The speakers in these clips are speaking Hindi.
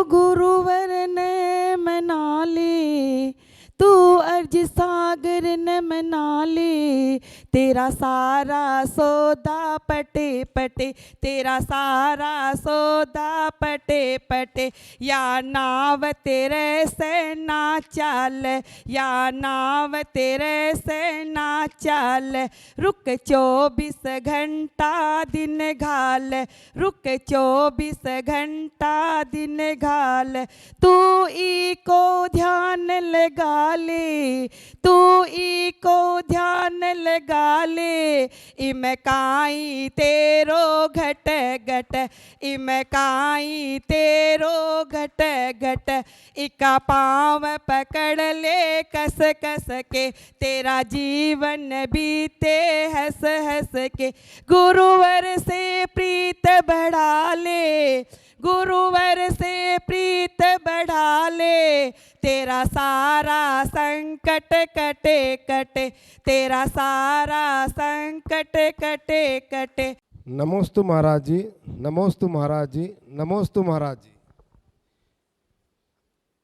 गुरुवर ने मना ले, तू अर्ज सागर न मना ले। तेरा सारा सौदा पटे पटे, तेरा सारा सौदा पटे पटे। या नाव तेरे से ना चल, या नाव तेरे से ना चल। रुक 24 घंटा दिन घाल, रुक 24 घंटा दिन घाल। तू ई को ध्यान लगा ले, तू ई को ध्यान लगा ले। इम काई तेरो घट घट, इम काई तेरो घट घट। इका पाँव पकड़ ले कस कस के, तेरा जीवन बीते हंस हंस के। गुरुवर से प्रीत बढ़ा ले, गुरुवर से प्रीत बढ़ा ले। तेरा सारा संकट कटे कटे, तेरा सारा संकट कटे कटे। नमोस्तु महाराज जी, नमोस्तु महाराज जी, नमोस्तु महाराज जी।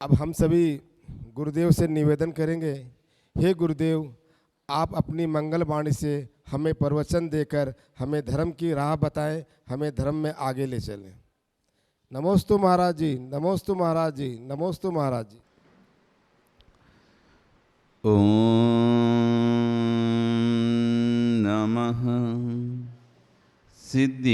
अब हम सभी गुरुदेव से निवेदन करेंगे, हे गुरुदेव, आप अपनी मंगल वाणी से हमें प्रवचन देकर हमें धर्म की राह बताएं, हमें धर्म में आगे ले चलें। नमोस्तु महाराज जी, नमोस्तु महाराज जी, नमोस्तु महाराज जी। ओम नमः सिद्धिभ्यः।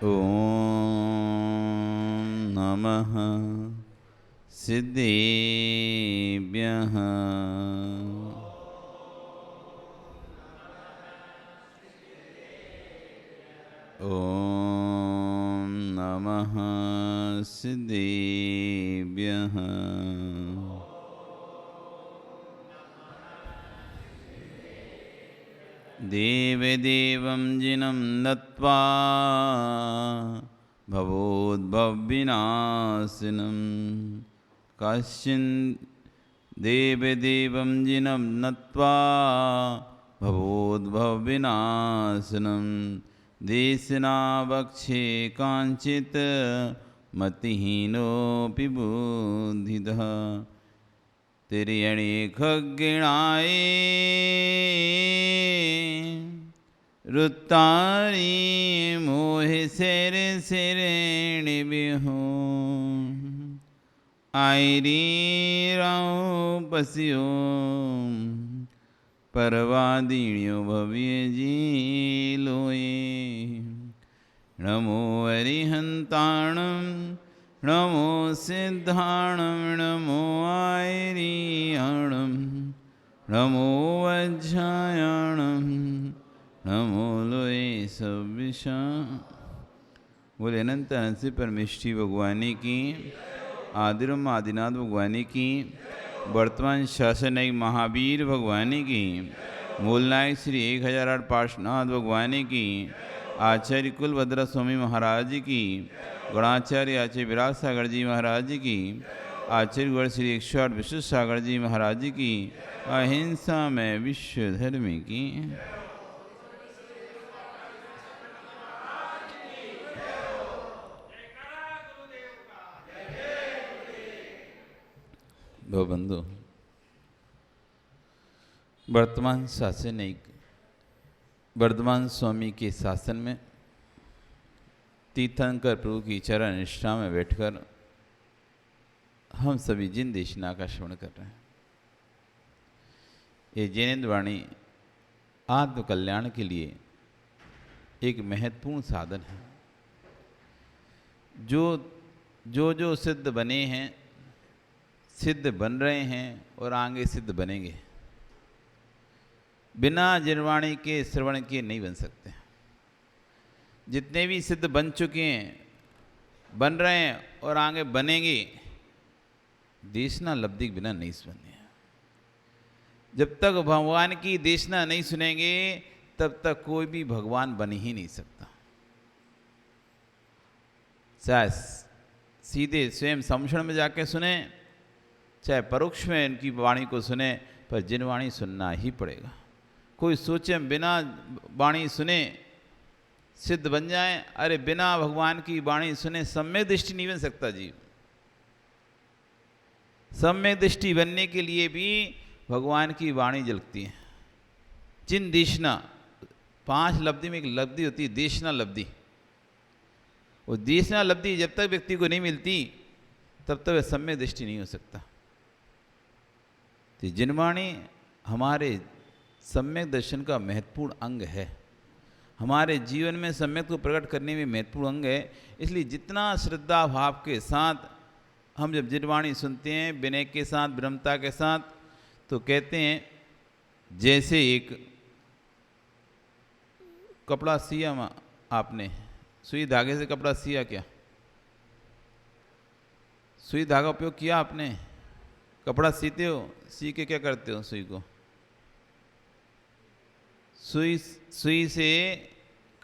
ओम नमः सिद्धिभ्यः। ओम नमः सिद्धिभ्यः। देवदेवं जिनं नत्वा भवोद्भवविनाशिनं। कश्चिन् देवदेवं जिनं नत्वा भवोद्भवविनाशिनं। देशिना वक्षे काञ्चित् मतिहीनोऽपि बुद्धिदः। तिर्यणिखगिणाय रुत्तारी मोहि सिर सिरेणिबिहु। आयरी राव पसियो परवादीण्यो भव्य जीलोये। नमो अरिहन्ताणं, नमो सिद्धाणं, नमो आयरियाणं, नमो वज्रायाणं, नमो लोये सविशा। बोले अनंत अनंत परमेष्ठी भगवानी की, आदिरम आदिनाथ भगवानी की, वर्तमान शासनिक महावीर भगवानी की, मूलनायक श्री 1008 पार्श्वनाथ भगवानी की, आचार्य कुलभद्र स्वामी महाराज की, गणाचार्य आचार्य विराट सागर जी महाराज की, आचार्य गण श्री 108 विश्व सागर जी महाराज की, अहिंसा में विश्व धर्म की। बंधु, वर्तमान शासनिक वर्धमान स्वामी के शासन में तीर्थंकर प्रभु की चरण निष्ठा में बैठकर हम सभी जिन देशना का श्रवण कर रहे हैं। ये जैनेन्द्र वाणी आत्मकल्याण के लिए एक महत्वपूर्ण साधन है। जो सिद्ध बने हैं, सिद्ध बन रहे हैं और आगे सिद्ध बनेंगे, बिना जिनवाणी के श्रवण के नहीं बन सकते। जितने भी सिद्ध बन चुके हैं, बन रहे हैं और आगे बनेंगे, देशना लब्धि के बिना नहीं सुनेंगे। जब तक भगवान की देशना नहीं सुनेंगे, तब तक कोई भी भगवान बन ही नहीं सकता। चाहे सीधे स्वयं समक्षण में जाके सुने, चाहे परोक्ष में इनकी वाणी को सुने, पर जिन वाणी सुनना ही पड़ेगा। कोई सोचे हम बिना वाणी सुने सिद्ध बन जाए, अरे बिना भगवान की वाणी सुने सम्यक दृष्टि नहीं बन सकता जीव। सम्यक दृष्टि बनने के लिए भी भगवान की वाणी झलकती है। जिन देशना, 5 लब्धि में एक लब्धि होती है देशना लब्धि। वो देशना लब्धि जब तक व्यक्ति को नहीं मिलती तब तक वह सम्यक दृष्टि नहीं हो सकता। तो जिनवाणी हमारे सम्यक दर्शन का महत्वपूर्ण अंग है, हमारे जीवन में सम्यक को प्रकट करने में महत्वपूर्ण अंग है। इसलिए जितना श्रद्धा भाव के साथ हम जब जिनवाणी सुनते हैं, विनय के साथ, विनम्रता के साथ, तो कहते हैं जैसे एक कपड़ा सिया आपने, सुई धागे से कपड़ा सिया क्या? सुई धागा उपयोग किया आपने? कपड़ा सीते हो, सी के क्या करते हो? सुई को, सुई से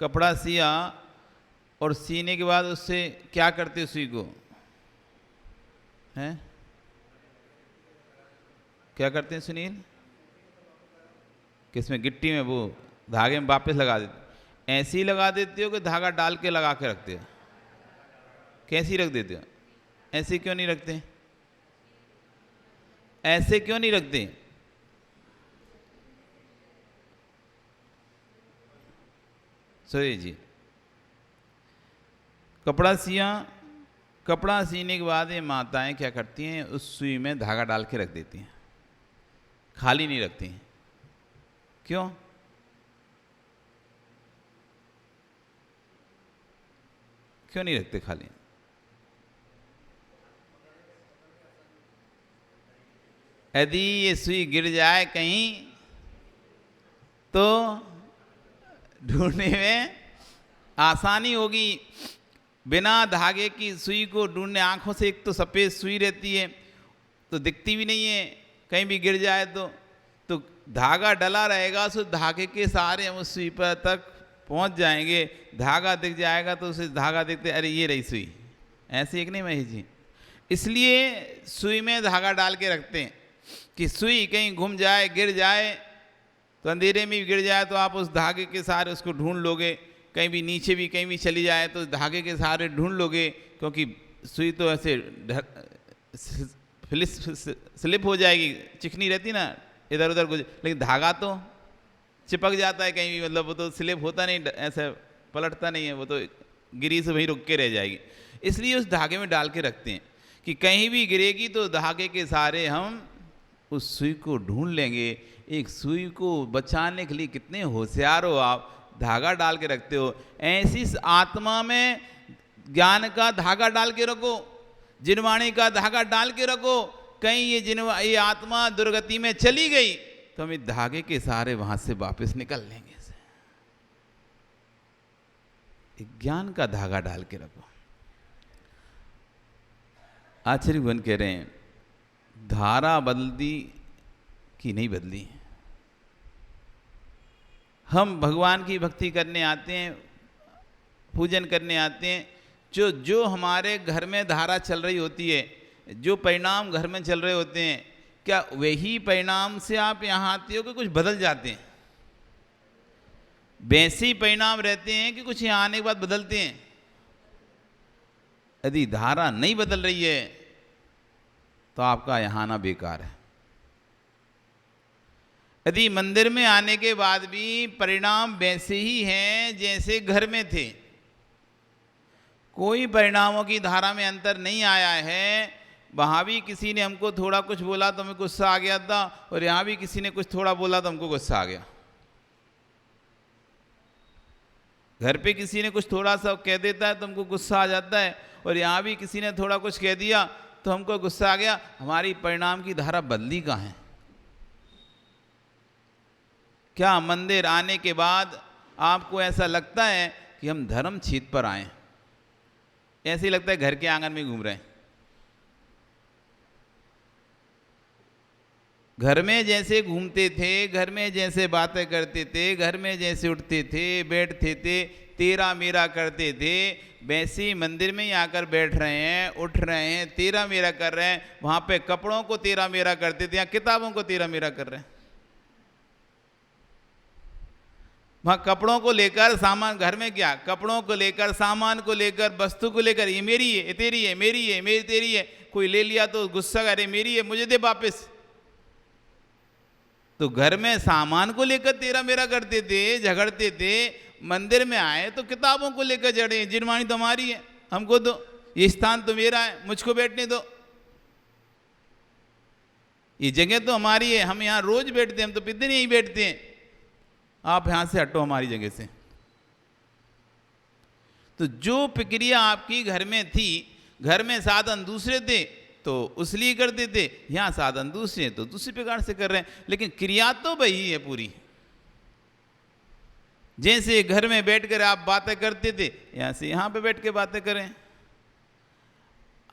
कपड़ा सिया और सीने के बाद उससे क्या करते हो? सुई को हैं क्या करते हैं सुनील? किसमें? गिट्टी में, वो धागे में वापस लगा देते। ऐसे ही लगा देते हो कि धागा डाल के लगा के रखते हो? कैसी रख देते हो? ऐसे क्यों नहीं रखते? ऐसे क्यों नहीं रखते? सोए जी, कपड़ा सिया, कपड़ा सीने के बाद ये माताएं क्या करती हैं? उस सुई में धागा डाल के रख देती हैं, खाली नहीं रखती हैं। क्यों? क्यों नहीं रखते खाली? यदि ये सुई गिर जाए कहीं तो ढूंढने में आसानी होगी। बिना धागे की सुई को ढूंढने, आंखों से एक तो सफ़ेद सुई रहती है तो दिखती भी नहीं है, कहीं भी गिर जाए तो धागा डला रहेगा, उस धागे के सहारे हम उस सुई पर तक पहुंच जाएंगे। धागा दिख जाएगा तो उसे धागा दिखते, अरे ये रही सुई। ऐसे एक नहीं महेश जी, इसलिए सुई में धागा डाल के रखते हैं कि सुई कहीं घूम जाए, गिर जाए तो अंधेरे में भी गिर जाए तो आप उस धागे के सहारे उसको ढूंढ लोगे। कहीं भी नीचे भी कहीं भी चली जाए तो धागे के सहारे ढूंढ लोगे, क्योंकि सुई तो ऐसे स्लिप हो जाएगी, चिकनी रहती ना इधर उधर कुछ, लेकिन धागा तो चिपक जाता है कहीं भी, मतलब वो तो स्लिप होता नहीं, ऐसे पलटता नहीं है, वो तो गिरी से वहीं रुक के रह जाएगी। इसलिए उस धागे में डाल के रखते हैं कि कहीं भी गिरेगी तो धागे के सहारे हम उस सुई को ढूंढ लेंगे। एक सुई को बचाने के लिए कितने होशियार हो आप, धागा डाल के रखते हो। ऐसी आत्मा में ज्ञान का धागा डाल के रखो, जिनवाणी का धागा डाल के रखो। कहीं ये आत्मा दुर्गति में चली गई तो हम इस धागे के सहारे वहां से वापस निकल लेंगे। एक ज्ञान का धागा डाल के रखो। आचार्य भगवान कह रहे हैं धारा बदलती कि नहीं बदली। हम भगवान की भक्ति करने आते हैं, पूजन करने आते हैं, जो हमारे घर में धारा चल रही होती है, जो परिणाम घर में चल रहे होते हैं, क्या वही परिणाम से आप यहाँ आते हो कि कुछ बदल जाते हैं? वैसे ही परिणाम रहते हैं कि कुछ यहाँ आने के बाद बदलते हैं? यदि धारा नहीं बदल रही है तो आपका यहाँ आना बेकार है। यदि मंदिर में आने के बाद भी परिणाम वैसे ही हैं जैसे घर में थे, कोई परिणामों की धारा में अंतर नहीं आया है, वहाँ भी किसी ने हमको थोड़ा कुछ बोला तो हमें गुस्सा आ गया था, और यहाँ भी किसी ने कुछ थोड़ा बोला तो हमको गुस्सा आ गया। घर पे किसी ने कुछ थोड़ा सा कह देता है तो हमको गुस्सा आ जाता है, और यहाँ भी किसी ने थोड़ा कुछ कह दिया तो हमको गुस्सा आ गया। हमारी परिणाम की धारा बदली कहाँ है? क्या मंदिर आने के बाद आपको ऐसा लगता है कि हम धर्म क्षेत्र पर आए? ऐसे ही लगता है घर के आंगन में घूम रहे हैं। घर में जैसे घूमते थे, घर में जैसे बातें करते थे, घर में जैसे उठते थे, बैठते थे, तेरा मेरा करते थे, वैसे ही मंदिर में ही आकर बैठ रहे हैं, उठ रहे हैं, तेरा मेरा कर रहे हैं। वहाँ पे कपड़ों को तेरा मेरा करते थे, यहाँ किताबों को तेरा मेरा कर रहे हैं। वहाँ कपड़ों को लेकर सामान, घर में क्या, कपड़ों को लेकर, सामान को लेकर, वस्तु को लेकर, ये मेरी है, ये तेरी है, मेरी है, मेरी तेरी है। कोई ले लिया तो गुस्सा करे, मेरी है, मुझे दे वापस। तो घर में सामान को लेकर तेरा मेरा करते थे, झगड़ते थे। मंदिर में आए तो किताबों को लेकर जड़े, जिरमानी तो हमारी है, हमको दो, ये स्थान तो मेरा है, मुझको बैठने दो, ये जगह तो हमारी है, हम यहाँ रोज बैठते हैं, हम तो पिछले नहीं बैठते हैं, आप यहां से हटो हमारी जगह से। तो जो प्रक्रिया आपकी घर में थी, घर में साधन दूसरे थे तो उसलिए करते थे, यहां साधन दूसरे तो दूसरी प्रकार से कर रहे हैं, लेकिन क्रिया तो वही है पूरी। जैसे घर में बैठकर आप बातें करते थे, यहां से यहां पे बैठ के बातें करें।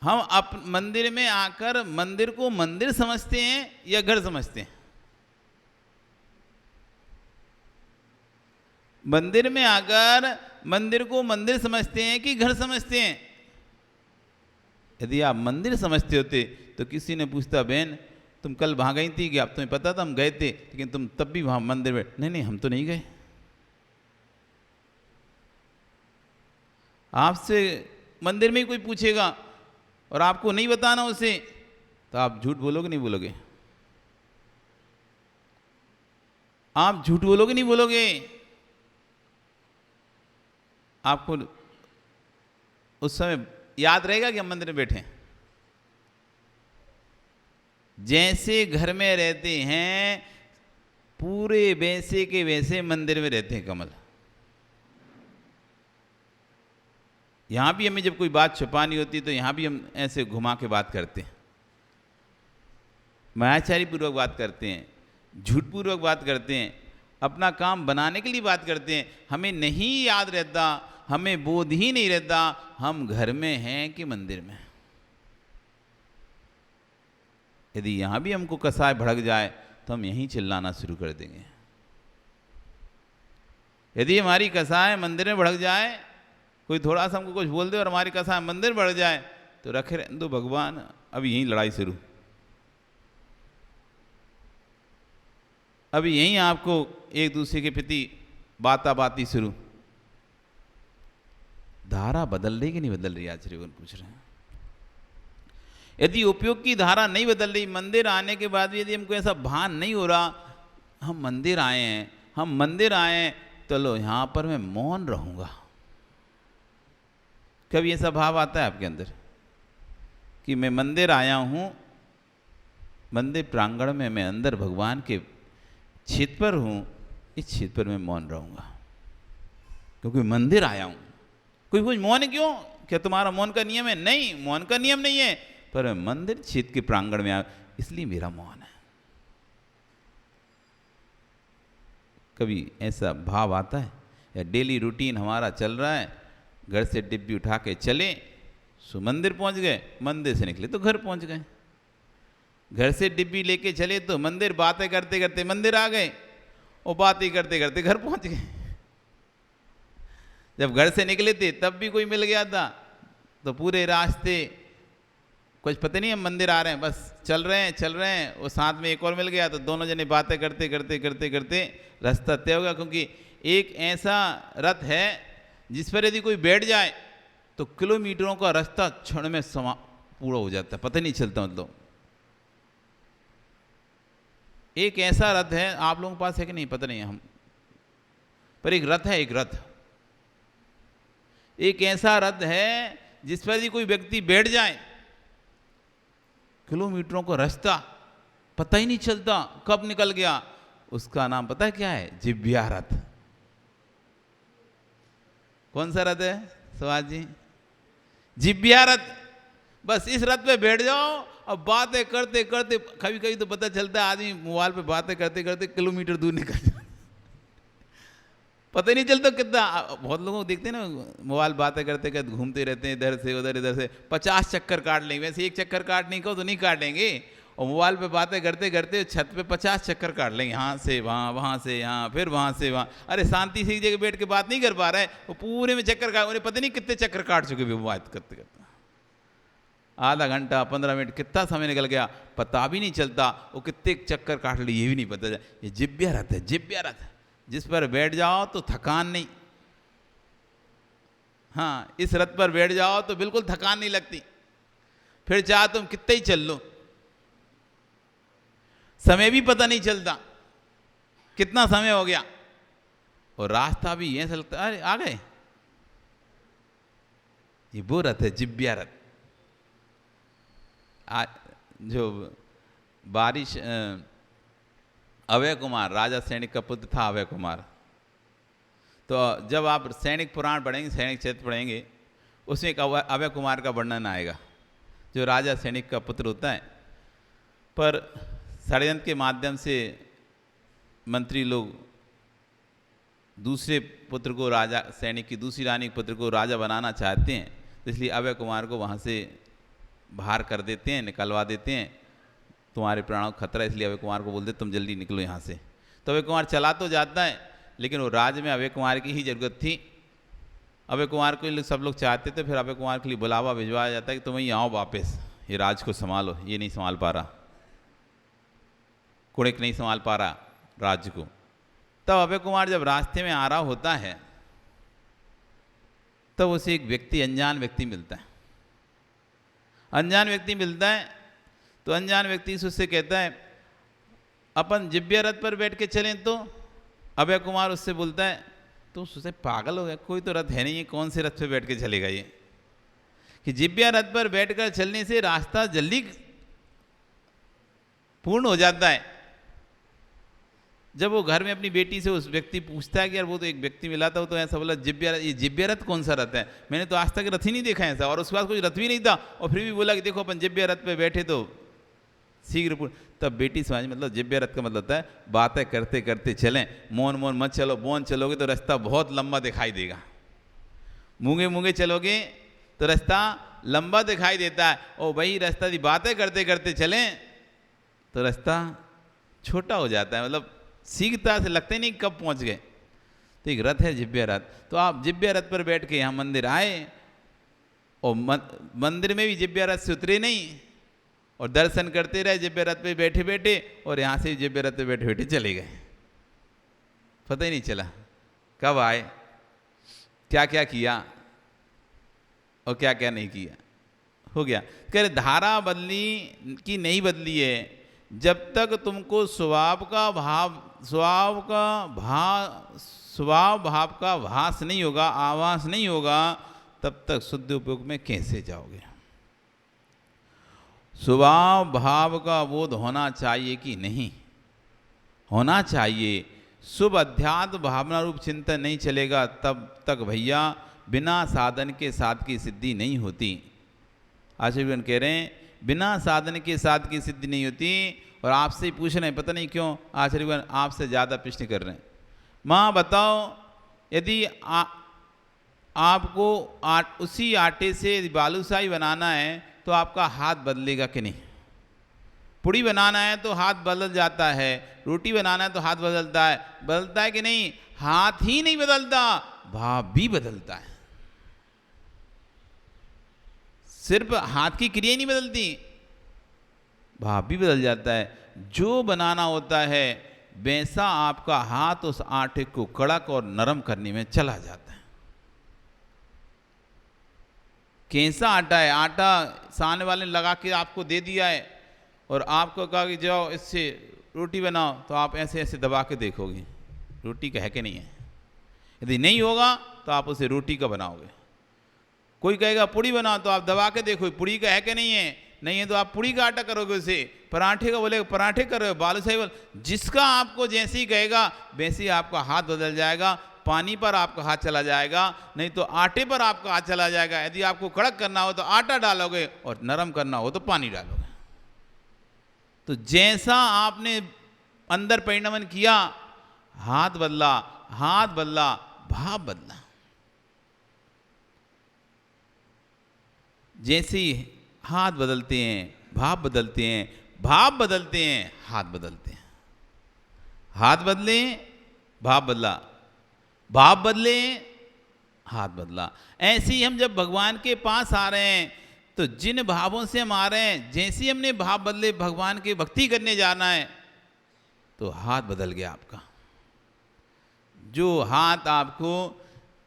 हम मंदिर में आकर मंदिर को मंदिर समझते हैं या घर समझते हैं? मंदिर में आकर मंदिर को मंदिर समझते हैं कि घर समझते हैं? यदि आप मंदिर समझते होते तो किसी ने पूछता, बहन तुम कल वहाँ गई थी कि? आप तुम्हें पता था हम गए थे, लेकिन तुम तब भी वहाँ मंदिर में। नहीं नहीं, हम तो नहीं गए। आपसे मंदिर में ही कोई पूछेगा और आपको नहीं बताना उसे, तो आप झूठ बोलोगे नहीं बोलोगे? आप झूठ बोलोगे नहीं बोलोगे? आपको उस समय याद रहेगा कि हम मंदिर में बैठे हैं? जैसे घर में रहते हैं पूरे वैसे के वैसे मंदिर में रहते हैं कमल। यहां भी हमें जब कोई बात छुपानी होती तो यहां भी हम ऐसे घुमा के बात करते हैं, मायाचारी पूर्वक बात करते हैं, झूठ पूर्वक बात करते हैं, अपना काम बनाने के लिए बात करते हैं। हमें नहीं याद रहता, हमें बोध ही नहीं रहता हम घर में हैं कि मंदिर में। यदि यहां भी हमको कसाय भड़क जाए तो हम यहीं चिल्लाना शुरू कर देंगे। यदि हमारी कसाय मंदिर में भड़क जाए, कोई थोड़ा सा हमको कुछ बोल दे और हमारी कसाय मंदिर बढ़ जाए, तो रखे रहने दो भगवान, अब यहीं लड़ाई शुरू। अभी यहीं आपको एक दूसरे के प्रति बाती शुरू। धारा बदल रही कि नहीं बदल रही? आचार्य पूछ रहे हैं। यदि उपयोग की धारा नहीं बदल रही, मंदिर आने के बाद भी यदि हमको ऐसा भान नहीं हो रहा, हम मंदिर आए हैं, हम मंदिर आए हैं, तो लो यहां पर मैं मौन रहूंगा। कभी ऐसा भाव आता है आपके अंदर कि मैं मंदिर आया हूं, मंदिर प्रांगण में मैं अंदर भगवान के क्षेत्र पर हूं, इस क्षेत्र पर मैं मौन रहूंगा क्योंकि मंदिर आया हूं। कोई कुछ मौन क्यों? क्या तुम्हारा मौन का नियम है? नहीं, मौन का नियम नहीं है, पर मैं मंदिर क्षेत्र के प्रांगण में आया इसलिए मेरा मौन है। कभी ऐसा भाव आता है? या डेली रूटीन हमारा चल रहा है, घर से डिब्बी उठा के चले सो मंदिर पहुंच गए, मंदिर से निकले तो घर पहुंच गए, घर से डिब्बी लेके चले तो मंदिर, बातें करते करते मंदिर आ गए और बातें करते करते घर पहुंच गए। जब घर से निकले थे तब भी कोई मिल गया था तो पूरे रास्ते कुछ पता नहीं हम मंदिर आ रहे हैं, बस चल रहे हैं, वो साथ में एक और मिल गया तो दोनों जने बातें करते करते करते करते रास्ता तय होगा। क्योंकि एक ऐसा रथ है जिस पर यदि कोई बैठ जाए तो किलोमीटरों का रास्ता क्षण में पूरा हो जाता है, पता नहीं चलता। मतलब एक ऐसा रथ है, आप लोगों के पास है कि नहीं पता नहीं, हम पर एक रथ है, एक रथ, एक ऐसा रथ है जिस पर यदि कोई व्यक्ति बैठ जाए किलोमीटरों का रास्ता पता ही नहीं चलता कब निकल गया। उसका नाम पता है क्या है? जिव्या रथ। कौन सा रथ है सुभाष जी? जिव्या रथ। बस इस रथ पे बैठ जाओ और बातें करते करते, कभी कभी तो पता चलता है आदमी मोबाइल पे बातें करते करते किलोमीटर दूर निकल जाए, पता ही नहीं चलता कितना। बहुत लोगों को देखते हैं ना मोबाइल बातें करते करते घूमते रहते हैं इधर से उधर, इधर से 50 चक्कर काट लेंगे। वैसे एक चक्कर काटने को तो नहीं काटेंगे, और मोबाइल पे बातें करते करते छत पे 50 चक्कर काट लेंगे, यहाँ से वहाँ, वहाँ से यहाँ, फिर वहाँ से वहाँ। अरे शांति से एक जगह बैठ के बात नहीं कर पा रहे, वो पूरे में चक्कर काट, उन्हें पता नहीं कितने चक्कर काट चुके भी बात करते करते। आधा घंटा 15 मिनट कितना समय निकल गया पता भी नहीं चलता, वो कितने चक्कर काट लिए ये भी नहीं पता। ये जिब्या रथ है, जिब्या रथ है, जिस पर बैठ जाओ तो थकान नहीं। हाँ, इस रथ पर बैठ जाओ तो बिल्कुल थकान नहीं लगती, फिर चाहे तुम कितने ही चल लो, समय भी पता नहीं चलता कितना समय हो गया। और रास्ता भी ऐसा लगता है अरे आ गए। ये वो रथ है, जिब्या रथ। जो बारिश अभय कुमार, राजा सैनिक का पुत्र था अभय कुमार। तो जब आप सैनिक पुराण पढ़ेंगे, सैनिक चरित्र पढ़ेंगे, उसमें एक अभय कुमार का वर्णन आएगा, जो राजा सैनिक का पुत्र होता है। पर षड्यंत्र के माध्यम से मंत्री लोग दूसरे पुत्र को राजा, सैनिक की दूसरी रानी के पुत्र को राजा बनाना चाहते हैं, तो इसलिए अभय कुमार को वहाँ से बाहर कर देते हैं, निकलवा देते हैं। तुम्हारे प्राणों को खतरा, इसलिए अभय कुमार को बोलते तुम जल्दी निकलो यहाँ से। तो अभय कुमार चला तो जाता है, लेकिन वो राज्य में अभय कुमार की ही जरूरत थी। अभय कुमार को सब लोग चाहते थे, फिर अभय कुमार के लिए बुलावा भिजवाया जाता है कि तुम ही आओ वापस, ये राज को संभालो। ये नहीं संभाल पा रहा, कुणिक नहीं संभाल पा रहा राज्य को। तब अभय कुमार जब रास्ते में आ रहा होता है, तब उसे एक व्यक्ति, अनजान व्यक्ति मिलता है। अनजान व्यक्ति मिलता है तो अनजान व्यक्ति से उससे कहता है अपन जिब्या रथ पर बैठ के चलें। तो अभय कुमार उससे बोलता है तो उससे पागल हो गया, कोई तो रथ है नहीं, कौन से रथ पे बैठ के चलेगा ये। कि जिब्या रथ पर बैठकर चलने से रास्ता जल्दी पूर्ण हो जाता है। जब वो घर में अपनी बेटी से उस व्यक्ति पूछता है कि यार वो तो एक व्यक्ति मिला था, वो तो ऐसा बोला ये जिब्या रथ कौन सा रथ है, मैंने तो आज तक रथ ही नहीं देखा ऐसा, और उसके बाद कोई रथ भी नहीं था, और फिर भी बोला कि देखो अपन जिब्या रथ पे बैठे तो शीघ्र पूर्ण। तब बेटी समझ, मतलब जिब्या रथ का मतलब होता है बातें करते करते चलें, मौन मौन मत चलो, मौन चलोगे तो रास्ता बहुत लंबा दिखाई देगा, मूंगे मूंगे चलोगे तो रास्ता लंबा दिखाई देता है, और वही रास्ता यदि बातें करते करते चलें तो रास्ता छोटा हो जाता है, मतलब सीखता से लगते नहीं कब पहुंच गए। तो एक रथ है जिब्या रथ। तो आप जिब्या रथ पर बैठ के यहाँ मंदिर आए, और मंदिर में भी जिब्या रथ से उतरे नहीं, और दर्शन करते रहे जिब्या रथ पे बैठे बैठे, और यहाँ से जिब्या रथ पे बैठे बैठे चले गए, पता ही नहीं चला कब आए, क्या क्या किया और क्या क्या नहीं किया, हो गया। कह रहे धारा बदली कि नहीं बदली है, जब तक तुमको स्वभाव भाव का भास नहीं होगा, आभास नहीं होगा, तब तक शुद्ध उपयोग में कैसे जाओगे। स्वभाव भाव का बोध होना चाहिए कि नहीं होना चाहिए। शुभ अध्यात्म भावना रूप चिंतन नहीं चलेगा, तब तक भैया बिना साधन के साथ की सिद्धि नहीं होती। आचार्यगण कह रहे हैं बिना साधन के साथ की सिद्धि नहीं होती। और आपसे ही पूछ रहे हैं, पता नहीं क्यों आचार्यगण आपसे ज़्यादा प्रश्न कर रहे हैं। माँ बताओ, यदि आपको उसी आटे से यदि बालूशाही बनाना है तो आपका हाथ बदलेगा कि नहीं। पूड़ी बनाना है तो हाथ बदल जाता है, रोटी बनाना है तो हाथ बदलता है कि नहीं। हाथ ही नहीं बदलता, भाव भी बदलता है। सिर्फ हाथ की क्रिया नहीं बदलती, भाव भी बदल जाता है। जो बनाना होता है वैसा आपका हाथ उस आटे को कड़क और नरम करने में चला जाता है। कैसा आटा है, आटा सामने वाले ने लगा के आपको दे दिया है और आपको कहा कि जाओ इससे रोटी बनाओ, तो आप ऐसे ऐसे दबा के देखोगे रोटी का है कि नहीं है। यदि नहीं होगा तो आप उसे रोटी का बनाओगे। कोई कहेगा पूड़ी बनाओ, तो आप दबा के देखो पूड़ी का है कि नहीं है। नहीं है तो आप पूड़ी का आटा करोगे उसे। पराठे का बोलेगा पराठे करोगे, बालूशाही बोल, जिसका आपको जैसे ही कहेगा वैसे ही आपका हाथ बदल जाएगा। पानी पर आपका हाथ चला जाएगा, नहीं तो आटे पर आपका हाथ चला जाएगा। यदि आपको कड़क करना हो तो आटा डालोगे और नरम करना हो तो पानी डालोगे। तो जैसा आपने अंदर परिणमन किया, हाथ बदला, भाव बदला। जैसे ही हाथ बदलते हैं, भाव बदलते हैं, भाव बदलते हैं, हाथ बदलते हैं। हाथ बदले, भाव बदला, भाव बदले, हाथ बदला। ऐसे ही हम जब भगवान के पास आ रहे हैं तो जिन भावों से हम आ रहे हैं, जैसे ही हमने भाव बदले, भगवान की भक्ति करने जाना है तो हाथ बदल गया आपका। जो हाथ आपको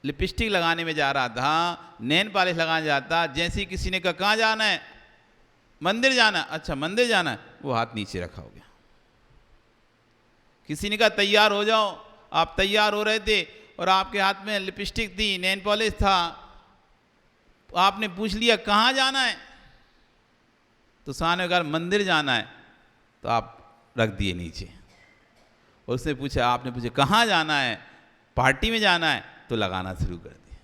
लिपस्टिक लगाने में जा रहा था, नैन पॉलिश लगाने जाता, जैसे ही किसी ने कहा कहाँ जाना है, मंदिर जाना, अच्छा मंदिर जाना है, वो हाथ नीचे रखा हो गया। किसी ने कहा तैयार हो जाओ, आप तैयार हो रहे थे और आपके हाथ में लिपस्टिक थी, नैन पॉलिश था, आपने पूछ लिया कहाँ जाना है, तो सामने कहा मंदिर जाना है, तो आप रख दिए नीचे। उसने पूछा, आपने पूछा कहाँ जाना है, पार्टी में जाना है, तो लगाना शुरू कर दिया।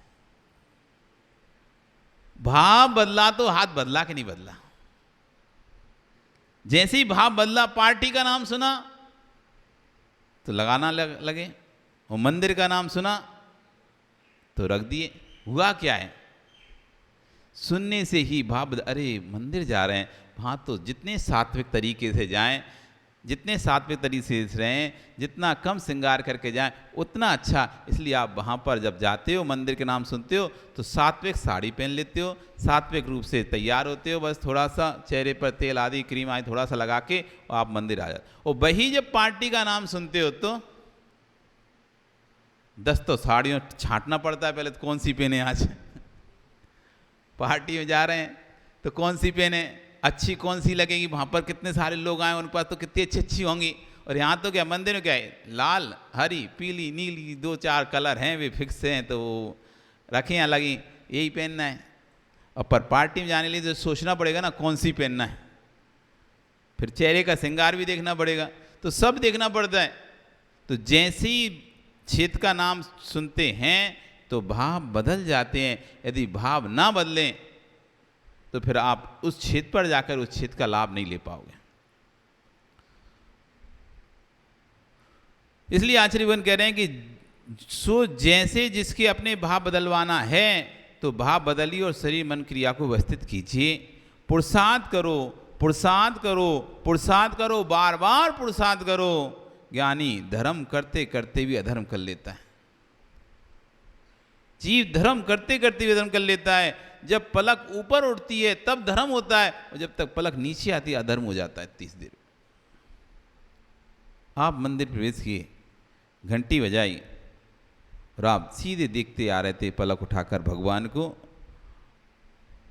भाव बदला तो हाथ बदला कि नहीं बदला? जैसे ही भाव बदला, पार्टी का नाम सुना तो लगाना लगे, और मंदिर का नाम सुना तो रख दिए। हुआ क्या है? सुनने से ही भाव अरे मंदिर जा रहे हैं, वहाँ तो जितने सात्विक तरीके से जाएं, जितने सात्विक तरीके से रहें, जितना कम श्रृंगार करके जाएं उतना अच्छा। इसलिए आप वहाँ पर जब जाते हो, मंदिर के नाम सुनते हो तो सात्विक साड़ी पहन लेते हो, सात्विक रूप से तैयार होते हो, बस थोड़ा सा चेहरे पर तेल आदि क्रीम आदि थोड़ा सा लगा के और आप मंदिर आ जाते हो। और वही जब पार्टी का नाम सुनते हो तो 10 तो साड़ियों छांटना पड़ता है पहले, तो कौन सी पहने आज पार्टी में जा रहे हैं तो कौन सी पहने, अच्छी कौन सी लगेगी, वहाँ पर कितने सारे लोग आए, उन पास तो कितनी अच्छी अच्छी होंगी। और यहाँ तो क्या मंदिर में क्या है, लाल, हरी, पीली, नीली, 2-4 कलर हैं, वे फिक्स हैं, तो वो रखें यहाँ लगी, यही पहनना है। और पर पार्टी में जाने के लिए तो सोचना पड़ेगा ना कौन सी पहनना है, फिर चेहरे का श्रृंगार भी देखना पड़ेगा, तो सब देखना पड़ता है। तो जैसे ही क्षेत्र का नाम सुनते हैं तो भाव बदल जाते हैं। यदि भाव ना बदलें तो फिर आप उस क्षेत्र पर जाकर उस क्षेत्र का लाभ नहीं ले पाओगे। इसलिए आचार्यगण कह रहे हैं कि सो जैसे जिसके अपने भाव बदलवाना है तो भाव बदलिए और शरीर मन क्रिया को व्यवस्थित कीजिए। पुरुषार्थ करो, पुरुषार्थ करो, पुरुषार्थ करो, बार बार पुरुषार्थ करो। ज्ञानी धर्म करते करते भी अधर्म कर लेता है। जीव धर्म करते करते भी अधर्म कर लेता है। जब पलक ऊपर उठती है तब धर्म होता है, और जब तक पलक नीचे आती है अधर्म हो जाता है 30 देर। आप मंदिर प्रवेश किए, घंटी बजाई और आप सीधे देखते आ रहे थे पलक उठाकर भगवान को।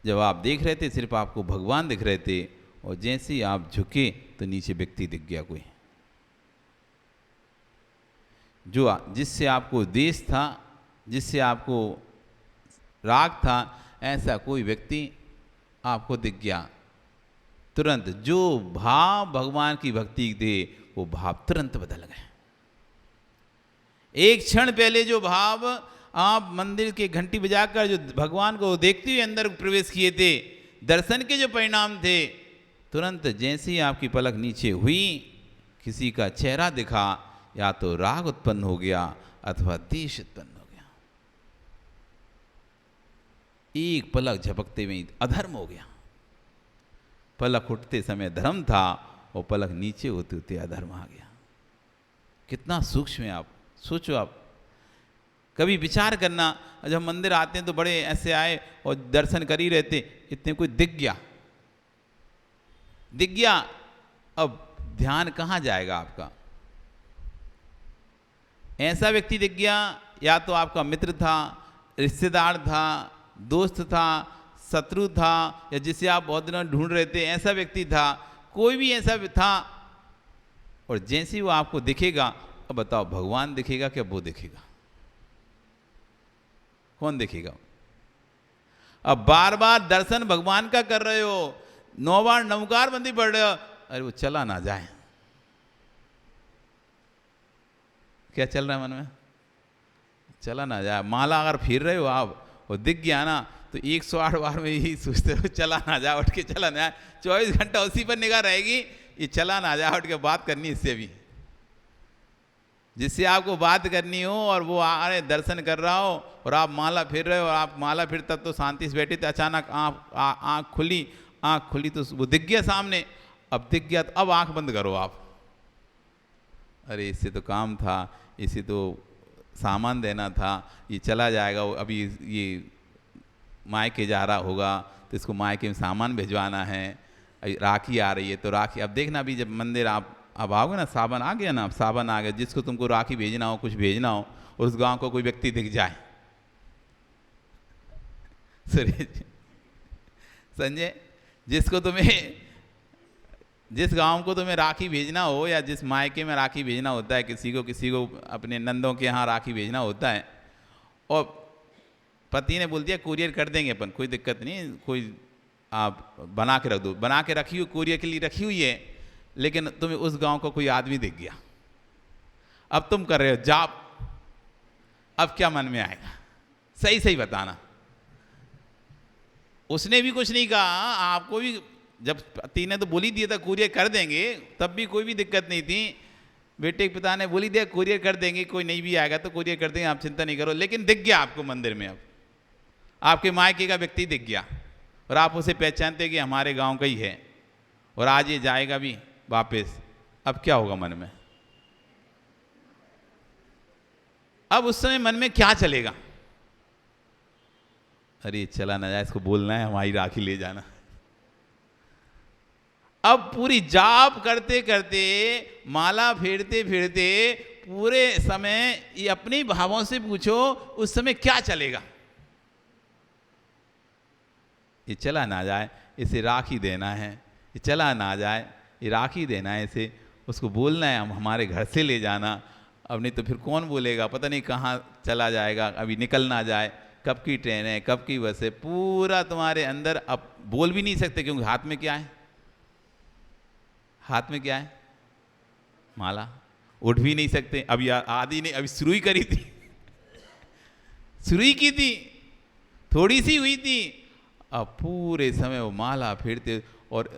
जब आप देख रहे थे सिर्फ आपको भगवान दिख रहे थे, और जैसे ही आप झुके तो नीचे व्यक्ति दिख गया कोई, जो जिससे आपको द्वेष था, जिससे आपको राग था, ऐसा कोई व्यक्ति आपको दिख गया। तुरंत जो भाव भगवान की भक्ति थे वो भाव तुरंत बदल गए। एक क्षण पहले जो भाव आप मंदिर के घंटी बजाकर जो भगवान को देखते हुए अंदर प्रवेश किए थे, दर्शन के जो परिणाम थे, तुरंत जैसे ही आपकी पलक नीचे हुई, किसी का चेहरा दिखा, या तो राग उत्पन्न हो गया अथवा द्वेष उत्पन्न हो गया। एक पलक झपकते में अधर्म हो गया। पलक उठते समय धर्म था और पलक नीचे होते होते अधर्म आ गया। कितना सूक्ष्म है, आप सोचो। आप कभी विचार करना, जब मंदिर आते हैं तो बड़े ऐसे आए और दर्शन कर ही रहते, इतने कोई दिख गया, दिख गया, अब ध्यान कहाँ जाएगा आपका? ऐसा व्यक्ति दिख गया, या तो आपका मित्र था, रिश्तेदार था, दोस्त था, शत्रु था, या जिसे आप बहुत दिनों ढूंढ रहे थे, ऐसा व्यक्ति था, कोई भी ऐसा था। और जैसे ही वो आपको दिखेगा, अब बताओ भगवान दिखेगा क्या वो दिखेगा? कौन दिखेगा? अब बार बार दर्शन भगवान का कर रहे हो, 9 बार नमकार बंदी पढ़ रहे हो, अरे वो चला ना जाए। क्या चल रहा है मन में? चला ना जाए। माला अगर फिर रहे हो आप, वो दिख गया ना, तो 108 बार में यही सोचते हो चला ना जाए, उठ के चला ना जाए। 24 घंटा उसी पर निगाह रहेगी, ये चला ना जाए, उठ के बात करनी इससे भी, जिससे आपको बात करनी हो, और वो आ रहे दर्शन कर रहा हो और आप माला फिर रहे हो, और आप माला फिर तब तो शांति से बैठे थे, अचानक आँख खुली तो वो दिख गया सामने, अब दिख गया तो अब आंख बंद करो आप। अरे इससे तो काम था, इसे तो सामान देना था, ये चला जाएगा, अभी ये मायके जा रहा होगा तो इसको मायके में सामान भिजवाना है, राखी आ रही है तो राखी। अब देखना अभी जब मंदिर आप अब आओगे ना, सावन आ गया ना, अब सावन आ गया, जिसको तुमको राखी भेजना हो, कुछ भेजना हो, और उस गांव को कोई व्यक्ति दिख जाए, संजय, जिसको तुम्हें, जिस गांव को तुम्हें राखी भेजना हो या जिस मायके में राखी भेजना होता है, किसी को अपने नंदों के यहाँ राखी भेजना होता है, और पति ने बोल दिया कुरियर कर देंगे अपन, कोई दिक्कत नहीं, कोई आप बना के रख दो, बना के रखी हुई कुरियर के लिए रखी हुई है, लेकिन तुम्हें उस गांव को कोई आदमी दिख गया, अब तुम कर रहे हो जाप, अब क्या मन में आएगा? सही सही बताना। उसने भी कुछ नहीं कहा, आपको भी जब पति ने तो बोल ही दिया था कुरियर कर देंगे, तब भी कोई भी दिक्कत नहीं थी, बेटे के पिता ने बोल ही दिया कुरियर कर देंगे, कोई नहीं भी आएगा तो कुरियर कर देंगे, आप चिंता नहीं करो। लेकिन दिख गया आपको मंदिर में, अब आपके मायके का व्यक्ति दिख गया और आप उसे पहचानते कि हमारे गांव का ही है, और आज ये जाएगा भी वापस, अब क्या होगा मन में? अब उस समय मन में क्या चलेगा? अरे चला ना जाए, इसको बोलना है हमारी राखी ले जाना। अब पूरी जाप करते करते, माला फेरते फेरते पूरे समय ये अपने भावों से पूछो उस समय क्या चलेगा? ये चला ना जाए, इसे राखी देना है, ये चला ना जाए, ये राखी देना है, इसे उसको बोलना है हम हमारे घर से ले जाना। अब नहीं तो फिर कौन बोलेगा, पता नहीं कहाँ चला जाएगा, अभी निकल ना जाए, कब की ट्रेन है, कब की बस है, पूरा तुम्हारे अंदर। अब बोल भी नहीं सकते क्योंकि हाथ में क्या है, हाथ में क्या है? माला। उठ भी नहीं सकते, अभी आदि ने अभी शुरू ही करी थी शुरू ही की थी, थोड़ी सी हुई थी, अब पूरे समय वो माला फेरते और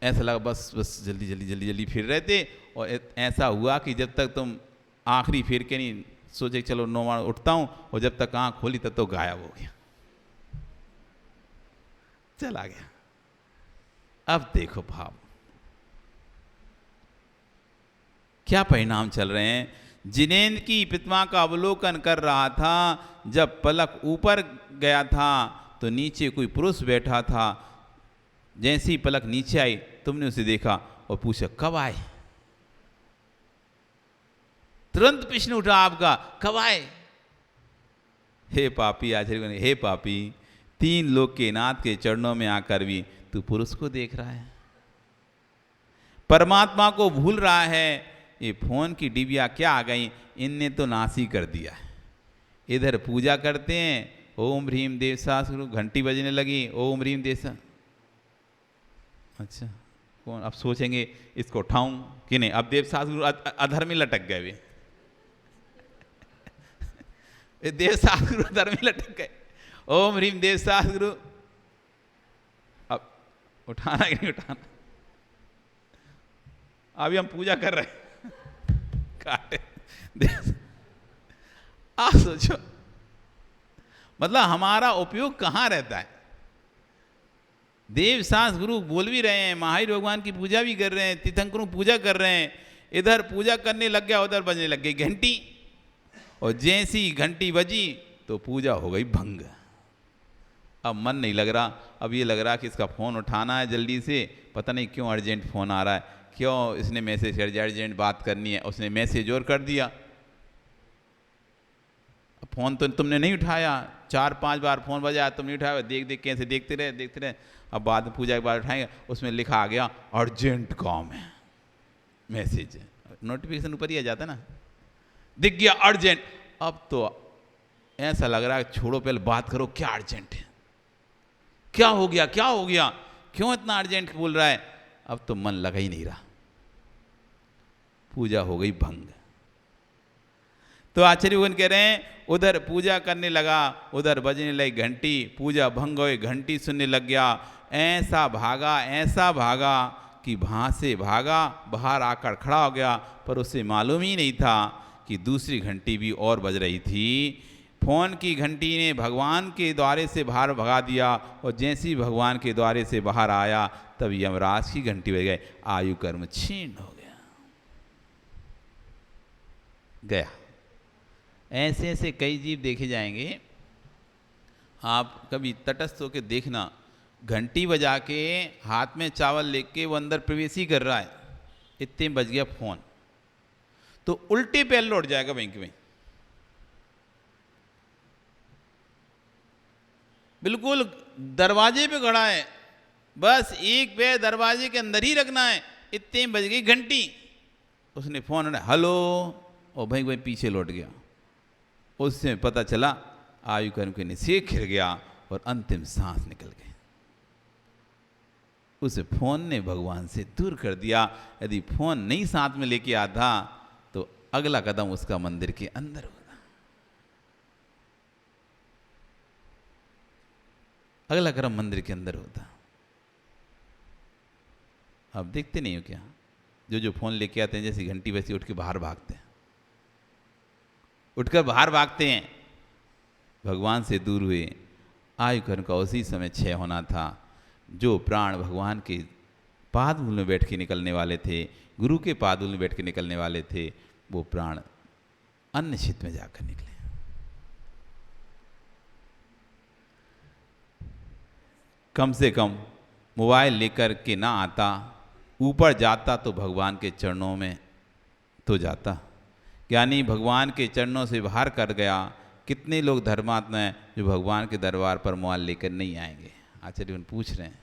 ऐसा लगा बस बस जल्दी जल्दी जल्दी जल्दी फिर रहे थे। और ऐसा हुआ कि जब तक तुम आखिरी फिर के नहीं सोचे चलो नौवां उठता हूँ, और जब तक आँख खोली तब तो गायब हो गया, चला गया। अब देखो भाव क्या परिणाम चल रहे हैं। जिनेंद्र की प्रतिमा का अवलोकन कर रहा था, जब पलक ऊपर गया था तो नीचे कोई पुरुष बैठा था। जैसे ही पलक नीचे आई तुमने उसे देखा और पूछा कब आए? तुरंत प्रश्न उठा आपका, कब आए? हे पापी, आचार्य, हे पापी, 3 लोक के नाथ के चरणों में आकर भी तू पुरुष को देख रहा है, परमात्मा को भूल रहा है। ये फोन की डिबिया क्या आ गई, इनने तो नाश ही कर दिया है। इधर पूजा करते हैं, ओम ह्रीम देव शास्त्र, घंटी बजने लगी, ओम ह्रीम देव। अच्छा कौन? अब सोचेंगे इसको उठाऊं कि नहीं, अब देव शास्त्र अधर में लटक गए वे देव शास्त्र अधर में लटक गए, ओम ह्रीम देव शास्त्र। अब उठाना कि नहीं उठाना? अभी हम पूजा कर रहे हैं काटे। आप सोचो, मतलब हमारा उपयोग कहाँ रहता है? देव शास्त्र गुरु बोल भी रहे हैं, महावीर भगवान की पूजा भी कर रहे हैं, तीर्थंकरों पूजा कर रहे हैं, इधर पूजा करने लग गया, उधर बजने लग गई घंटी, और जैसी घंटी बजी तो पूजा हो गई भंग। अब मन नहीं लग रहा, अब ये लग रहा कि इसका फ़ोन उठाना है जल्दी से, पता नहीं क्यों अर्जेंट फ़ोन आ रहा है, क्यों इसने मैसेज कर दिया, अर्जेंट बात करनी है, उसने मैसेज और कर दिया। फ़ोन तो तुमने नहीं उठाया, 4-5 बार फ़ोन बजाया, तुम नहीं उठाया, देख देख कैसे देखते रहे। अब बाद में पूजा के बाद उठाएंगे, उसमें लिखा आ गया अर्जेंट काम है, मैसेज है, नोटिफिकेशन ऊपर ही आ जाता है ना, दिख गया अर्जेंट। अब तो ऐसा लग रहा है छोड़ो पहले बात करो, क्या अर्जेंट है, क्या हो गया, क्या हो गया, क्यों इतना अर्जेंट बोल रहा है? अब तो मन लगा ही नहीं रहा, पूजा हो गई भंग। तो आचार्य भगवान कह रहे हैं उधर पूजा करने लगा, उधर बजने लगी घंटी, पूजा भंग हो गई, घंटी सुनने लग गया। ऐसा भागा कि वहाँ से भागा, बाहर आकर खड़ा हो गया, पर उसे मालूम ही नहीं था कि दूसरी घंटी भी और बज रही थी। फोन की घंटी ने भगवान के द्वारे से बाहर भगा दिया, और जैसे ही भगवान के द्वारे से बाहर आया तब यमराज की घंटी बज गई, आयु कर्म छीन हो गया। ऐसे ऐसे कई जीव देखे जाएंगे। आप कभी तटस्थ होकर देखना, घंटी बजा के हाथ में चावल लेके वो अंदर प्रवेश ही कर रहा है, इतने बज गया फोन, तो उल्टे पैर लौट जाएगा बैंक में, बिल्कुल दरवाजे पे खड़ा है, बस एक पैर दरवाजे के अंदर ही रखना है, इतने बज गई घंटी, उसने फोन उठाया, हेलो, और भाई पीछे लौट गया। उससे पता चला आयु कर्म के निषेध खिर गया और अंतिम सांस निकल गई। उसे फोन ने भगवान से दूर कर दिया। यदि फोन नहीं साथ में लेके आता तो अगला कदम उसका मंदिर के अंदर होता, अगला कदम मंदिर के अंदर होता। आप देखते नहीं हो क्या, जो फोन लेके आते हैं जैसी घंटी वैसी उठ के बाहर भागते हैं, उठकर बाहर भागते हैं, भगवान से दूर हुए। आयु कर्म का उसी समय क्षय होना था। जो प्राण भगवान के पादमूल में बैठ के निकलने वाले थे, गुरु के पादमूल में बैठ के निकलने वाले थे, वो प्राण अन्य क्षेत्र में जाकर निकले। कम से कम मोबाइल लेकर के ना आता, ऊपर जाता तो भगवान के चरणों में तो जाता, यानी भगवान के चरणों से बाहर कर गया। कितने लोग धर्मात्मा हैं जो भगवान के दरबार पर मोबाइल लेकर नहीं आएंगे? आचार्य पूछ रहे हैं,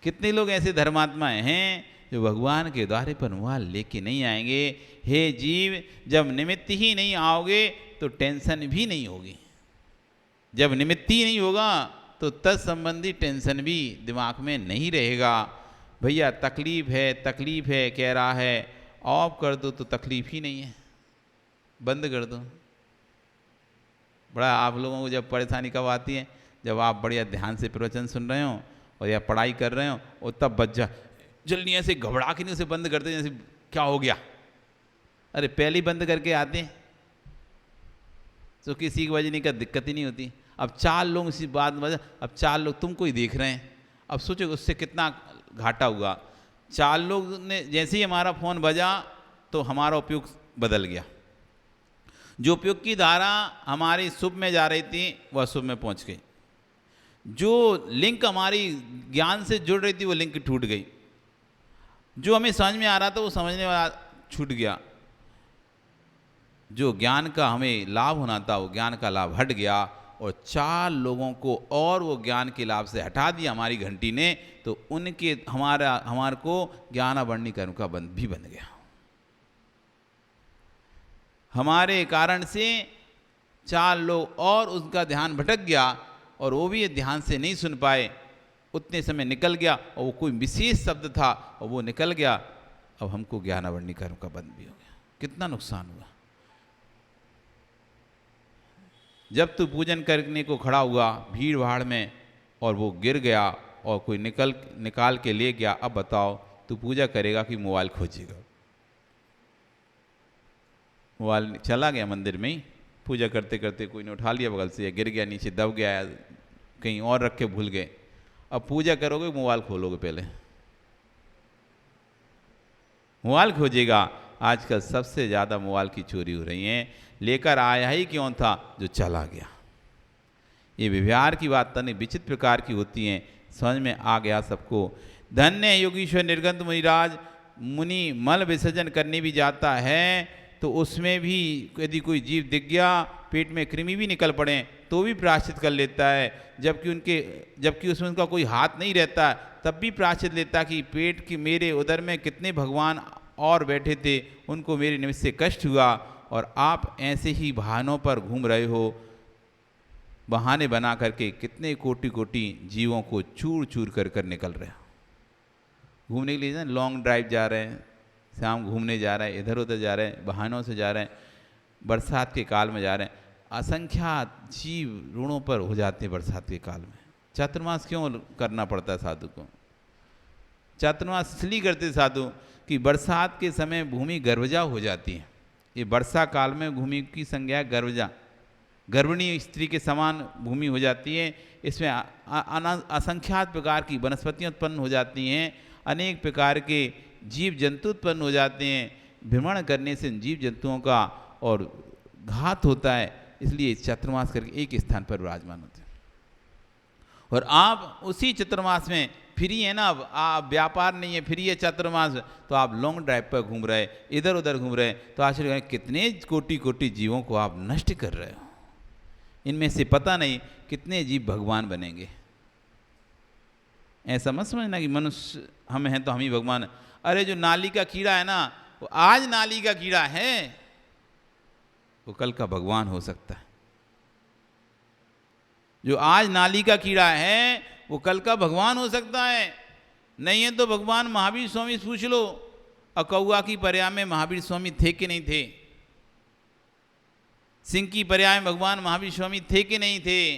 कितने लोग ऐसे धर्मात्माएं हैं जो भगवान के द्वारे पर मोबाइल लेके नहीं आएंगे? हे जीव, जब निमित्त ही नहीं आओगे तो टेंशन भी नहीं होगी। जब निमित्त ही नहीं होगा तो तत्संबंधी टेंशन भी दिमाग में नहीं रहेगा। भैया तकलीफ है कह रहा है, ऑफ कर दो तो तकलीफ ही नहीं है, बंद कर दो। बड़ा आप लोगों को जब परेशानी कब आती है? जब आप बढ़िया ध्यान से प्रवचन सुन रहे हो और या पढ़ाई कर रहे हो और तब बच जा, जल्दी ऐसे घबरा के नहीं उसे बंद करते जैसे क्या हो गया। अरे पहले ही बंद करके आते तो किसी की वजह का दिक्कत ही नहीं होती। अब 4 लोग इसी बात में, अब 4 लोग तुमको ही देख रहे हैं, अब सोचो उससे कितना घाटा हुआ। 4 लोग ने जैसे ही हमारा फ़ोन बजा तो हमारा उपयोग बदल गया। जो उपयोग की धारा हमारी शुभ में जा रही थी वह शुभ में पहुंच गई। जो लिंक हमारी ज्ञान से जुड़ रही थी वो लिंक टूट गई। जो हमें समझ में आ रहा था वो समझने वाला छूट गया। जो ज्ञान का हमें लाभ होना था वो ज्ञान का लाभ हट गया और 4 लोगों को और वो ज्ञान के लाभ से हटा दिया हमारी घंटी ने, तो उनके हमारे को ज्ञानावरणी कर्म का बंध भी बन गया। हमारे कारण से 4 लोग और उसका ध्यान भटक गया और वो भी ध्यान से नहीं सुन पाए। उतने समय निकल गया और वो कोई विशेष शब्द था और वो निकल गया। अब हमको ज्ञानावरणी कर्म का बंध भी हो गया। कितना नुकसान हुआ। जब तू पूजन करने को खड़ा हुआ भीड़ भाड़ में और वो गिर गया और कोई निकाल के ले गया, अब बताओ तू पूजा करेगा कि मोबाइल खोजेगा? मोबाइल चला गया मंदिर में ही, पूजा करते करते कोई ने उठा लिया बगल से, या गिर गया नीचे दब गया, कहीं और रख के भूल गए। अब पूजा करोगे मोबाइल खोलोगे? पहले मोबाइल खोजेगा। आजकल सबसे ज़्यादा मोबाइल की चोरी हो रही है। लेकर आया ही क्यों था जो चला गया। ये व्यवहार की बात तने विचित्र प्रकार की होती हैं, समझ में आ गया सबको। धन्य योगीश्वर निर्गंत मुनिराज, मुनि मल विसर्जन करने भी जाता है तो उसमें भी यदि कोई जीव दिख गया, पेट में कृमि भी निकल पड़े तो भी प्रायश्चित कर लेता है। जबकि उसमें उनका कोई हाथ नहीं रहता तब भी प्रायश्चित लेता कि पेट की मेरे उदर में कितने भगवान और बैठे थे, उनको मेरे निमित्त से कष्ट हुआ और आप ऐसे ही बहानों पर घूम रहे हो। बहाने बना करके कितने कोटि कोटि जीवों को चूर चूर कर कर निकल रहे हैं। घूमने के लिए लॉन्ग ड्राइव जा रहे हैं, शाम घूमने जा रहे हैं, इधर उधर जा रहे हैं, बहानों से जा रहे हैं, बरसात के काल में जा रहे हैं। असंख्यात जीव ऋणों पर हो जाते हैं बरसात के काल में। चातुर्मास क्यों करना पड़ता है साधु को? चातुर्मास इसलिए करते साधु कि बरसात के समय भूमि गर्भजा हो जाती है। ये वर्षा काल में भूमि की संज्ञा गर्भजा, गर्भिणी स्त्री के समान भूमि हो जाती है। इसमें असंख्यात प्रकार की वनस्पतियाँ उत्पन्न हो जाती हैं, अनेक प्रकार के जीव जंतु उत्पन्न हो जाते हैं। भ्रमण करने से जीव जंतुओं का और घात होता है, इसलिए चातुर्मास करके एक स्थान पर विराजमान होते हैं। और आप उसी चातुर्मास में फ्री है ना, अब आप व्यापार नहीं है, फ्री है चातुर्मास, तो आप लॉन्ग ड्राइव पर घूम रहे, इधर उधर घूम रहे, तो आश्चर्य कितने कोटि कोटि जीवों को आप नष्ट कर रहे हो। इनमें से पता नहीं कितने जीव भगवान बनेंगे। ऐसा मत समझना कि मनुष्य हम हैं तो हम ही भगवान। अरे जो नाली का कीड़ा है ना, वो आज नाली का कीड़ा है, वो कल का भगवान हो सकता है। जो आज नाली का कीड़ा है वो कल का भगवान हो सकता है। नहीं है तो भगवान महावीर स्वामी पूछ लो, अकौआ की पर्याय में महावीर स्वामी थे कि नहीं थे? सिंह की पर्याय में भगवान महावीर स्वामी थे कि नहीं थे?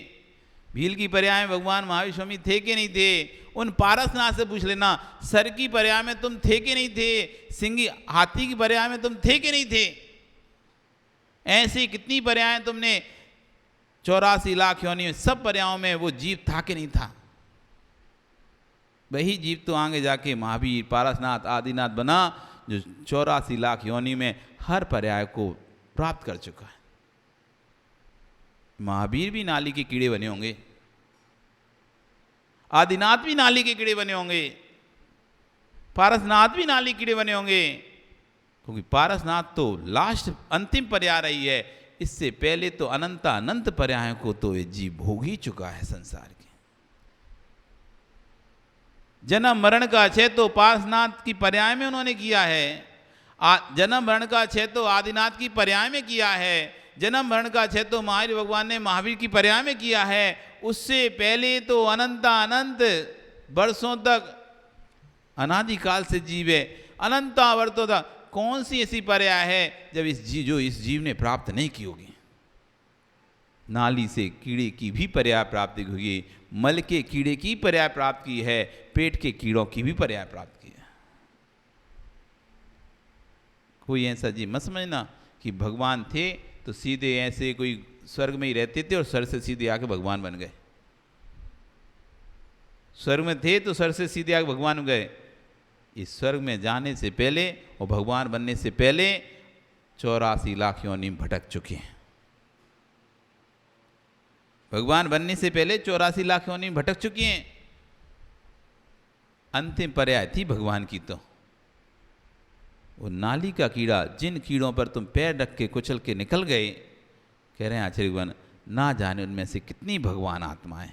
भील की पर्याय में भगवान महावीर स्वामी थे कि नहीं थे? उन पारसनाथ से पूछ लेना, सर की पर्याय में तुम थे कि नहीं थे? सिंह हाथी की पर्याय में तुम थे कि नहीं थे? ऐसी कितनी पर्यायें तुमने 84 लाख योनि में, सब पर्यायों में वो जीव था कि नहीं था? वही जीव तो आगे जाके महावीर, पारसनाथ, आदिनाथ बना, जो 84 लाख योनि में हर पर्याय को प्राप्त कर चुका है। महावीर भी नाली के कीड़े बने होंगे, आदिनाथ भी नाली के कीड़े बने होंगे, पारसनाथ भी नाली के कीड़े बने होंगे, क्योंकि पारसनाथ तो लास्ट अंतिम पर्याय रही है। इससे पहले तो अनंत पर्यायों को तो ये जीव भोग ही चुका है संसार के। जन्म मरण का क्षय तो पारसनाथ की पर्याय में उन्होंने किया है, जन्म मरण का क्षय तो आदिनाथ की पर्याय में किया है, जन्म मरण का क्षय तो महावीर भगवान ने महावीर की पर्याय में किया है। उससे पहले तो अनंत वर्षों तक अनादिकाल से जीव है, अनंत वर्षों तक। कौन सी ऐसी पर्याय है जब इस जीव ने प्राप्त नहीं की होगी? नाली से कीड़े की भी पर्याय प्राप्ति होगी, मल के कीड़े की पर्याय प्राप्त की है, पेट के कीड़ों की भी पर्याय प्राप्त की है। कोई ऐसा जीव मत समझना कि भगवान थे तो सीधे ऐसे कोई स्वर्ग में ही रहते थे और स्वर्ग से सीधे आके भगवान बन गए। स्वर्ग में थे तो स्वर्ग से सीधे आके भगवान गए। इस स्वर्ग में जाने से पहले और भगवान बनने से पहले 84 लाख योनि भटक चुके हैं। भगवान बनने से पहले 84 लाख योनि भटक चुकी हैं। अंतिम पर्याय थी भगवान की तो वो नाली का कीड़ा, जिन कीड़ों पर तुम पैर रख के कुचल के निकल गए, कह रहे हैं आचार्य भगवान, ना जाने उनमें से कितनी भगवान आत्माएं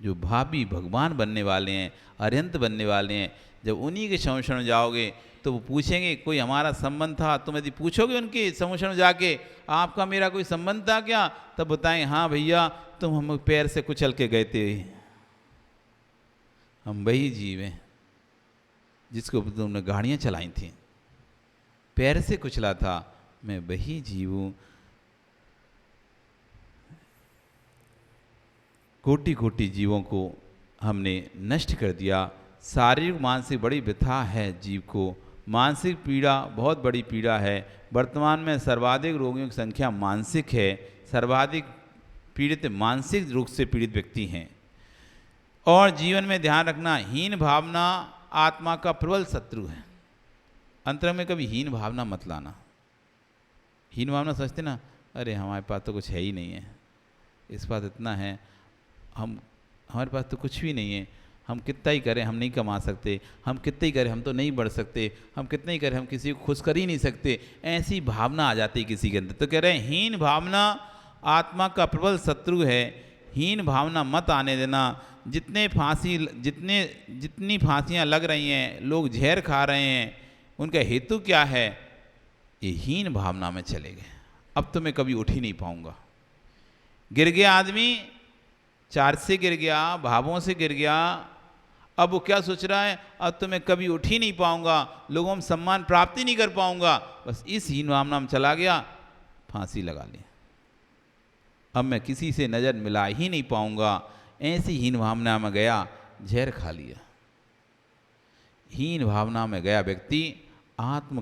जो भाभी भगवान बनने वाले हैं, अरिहंत बनने वाले हैं। जब उन्हीं के समूषण जाओगे तो वो पूछेंगे कोई हमारा संबंध था? तुम यदि पूछोगे उनके समूषण जाके, आपका मेरा कोई संबंध था क्या? तब बताएं हाँ भैया, तुम हम पैर से कुचल के गए थे, हम वही जीव हैं जिसको तुमने गाड़ियाँ चलाई थी, पैर से कुचला था, मैं वही जीव हूँ। कोटि कोटि जीवों को हमने नष्ट कर दिया। शारीरिक मानसिक बड़ी व्यथा है जीव को, मानसिक पीड़ा बहुत बड़ी पीड़ा है। वर्तमान में सर्वाधिक रोगियों की संख्या मानसिक है, सर्वाधिक पीड़ित मानसिक रोग से पीड़ित व्यक्ति हैं। और जीवन में ध्यान रखना, हीन भावना आत्मा का प्रबल शत्रु है। अंतर में कभी हीन भावना मत लाना। हीन भावना सोचते ना, अरे हमारे पास तो कुछ है ही नहीं है, इस पास इतना है, हमारे पास तो कुछ भी नहीं है, हम कितना ही करें हम नहीं कमा सकते, हम कितना ही करें हम तो नहीं बढ़ सकते, हम कितना ही करें हम किसी को खुश कर ही नहीं सकते। ऐसी भावना आ जाती है किसी के अंदर। तो कह रहे हैं हीन भावना आत्मा का प्रबल शत्रु है, हीन भावना मत आने देना। जितनी फांसियाँ लग रही हैं, लोग जहर खा रहे हैं, उनका हेतु क्या है? ये हीन भावना में चले गए, अब तो मैं कभी उठ ही नहीं पाऊंगा। गिर गया आदमी, 4 से गिर गया, भावों से गिर गया, अब वो क्या सोच रहा है? अब तो मैं कभी उठ ही नहीं पाऊंगा, लोगों में सम्मान प्राप्त ही नहीं कर पाऊंगा। बस इस हीन भावना में चला गया, फांसी लगा ली, अब मैं किसी से नज़र मिला ही नहीं पाऊंगा। ऐसी हीन भावना में गया, जहर खा लिया। हीन भावना में गया व्यक्ति आत्मा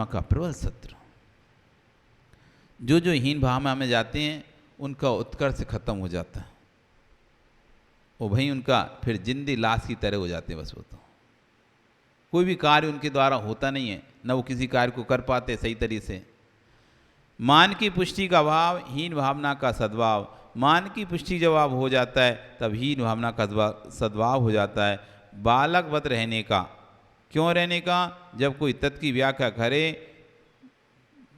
का प्रबल शत्रु। जो जो हीन भावना में जाते हैं उनका उत्कर्ष खत्म हो जाता है, वो भाई उनका फिर जिंदी लाश की तरह हो जाते हैं। बस वो तो कोई भी कार्य उनके द्वारा होता नहीं है, न वो किसी कार्य को कर पाते सही तरीके से। मान की पुष्टि का भाव, हीन भावना का सद्भाव। मान की पुष्टि जब आप हो जाता है तब हीन भावना का सद्भाव हो जाता है। बालकवत रहने का, क्यों रहने का? जब कोई तत्व की व्याख्या करे